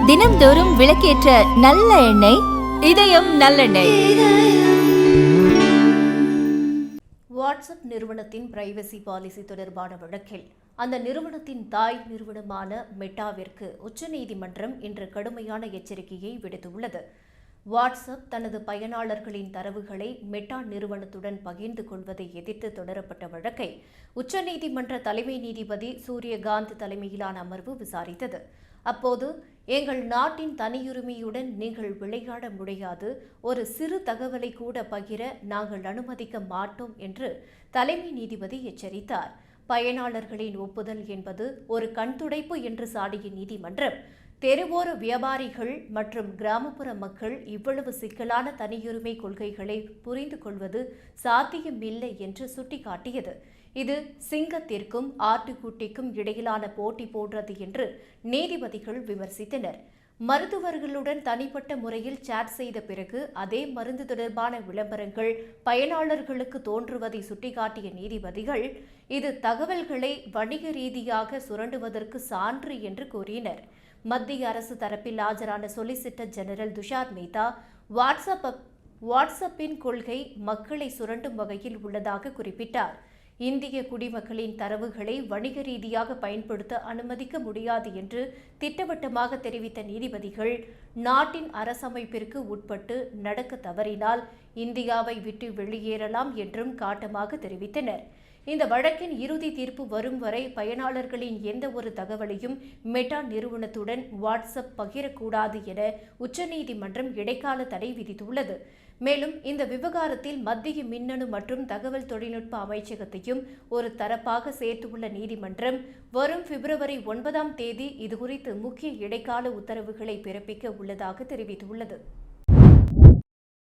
தினம்தோறும் விளக்கேற்ற நல்ல எண்ணெய் இதயம் நல்லெண்ணெய். வாட்ஸ்அப் நிறுவனத்தின் பிரைவசி பாலிசி தொடர்பான வழக்கில் அந்த நிறுவனத்தின் தாய் நிறுவனமான மெட்டாவிற்கு உச்சநீதிமன்றம் இன்று கடுமையான எச்சரிக்கையை விடுத்துள்ளது. வாட்ஸ்அப் தனது பயனாளர்களின் தரவுகளை மெட்டா நிறுவனத்துடன் பகிர்ந்து கொள்வதை எதிர்த்து தொடரப்பட்ட வழக்கை உச்சநீதிமன்ற தலைமை நீதிபதி சூரியகாந்த் தலைமையிலான அமர்வு விசாரித்தது. அப்போது, எங்கள் நாட்டின் தனியுரிமையுடன் நீங்கள் விளையாட முடியாது, ஒரு சிறு தகவலை கூட பகிர நாங்கள் அனுமதிக்க மாட்டோம் என்று தலைமை நீதிபதி எச்சரித்தார். பயனாளர்களின் ஒப்புதல் என்பது ஒரு கண்துடைப்பு என்று சாடிய நீதிமன்றம், தெருவோர வியாபாரிகள் மற்றும் கிராமப்புற மக்கள் இவ்வளவு சிக்கலான தனியுரிமை கொள்கைகளை புரிந்து கொள்வது சாத்தியமில்லை என்று சுட்டிக்காட்டியது. இது சிங்கத்திற்கும் ஆட்டுக்குட்டிக்கும் இடையிலான போட்டி போன்றது என்று நீதிபதிகள் விமர்சித்தனர். மருத்துவர்களுடன் தனிப்பட்ட முறையில் சாட் செய்த பிறகு அதே மருந்து தொடர்பான விளம்பரங்கள் பயனாளர்களுக்கு தோன்றுவதை சுட்டிக்காட்டிய நீதிபதிகள், இது தகவல்களை வணிக ரீதியாக சுரண்டுவதற்கு சான்று என்று கூறினர். மத்திய அரசு தரப்பில் ஆஜரான சொலிசிட்டர் ஜெனரல் துஷார் மேத்தா, வாட்ஸ்அப்பின் கொள்கை மக்களை சுரண்டும் வகையில் உள்ளதாக குறிப்பிட்டார். இந்திய குடிமக்களின் தரவுகளை வணிக ரீதியாக பயன்படுத்த அனுமதிக்க முடியாது என்று திட்டவட்டமாக தெரிவித்த நீதிபதிகள், நாட்டின் அரசமைப்பிற்கு உட்பட்டு நடக்க தவறினால் இந்தியாவை விட்டு வெளியேறலாம் என்றும் காட்டமாக தெரிவித்தனர். இந்த வழக்கின் இறுதி தீர்ப்பு வரும் வரை பயனாளர்களின் எந்த ஒரு தகவலையும் மெட்டா நிறுவனத்துடன் வாட்ஸ்அப் பகிரக்கூடாது என உச்சநீதிமன்றம் இடைக்கால தடை விதித்துள்ளது. மேலும் இந்த விவகாரத்தில் மத்திய மின்னணு மற்றும் தகவல் தொழில்நுட்ப அமைச்சகத்தையும் ஒரு தரப்பாக சேர்த்துள்ள நீதிமன்றம், வரும் பிப்ரவரி 9 இதுகுறித்து முக்கிய இடைக்கால உத்தரவுகளை பிறப்பிக்க உள்ளதாக தெரிவித்துள்ளது.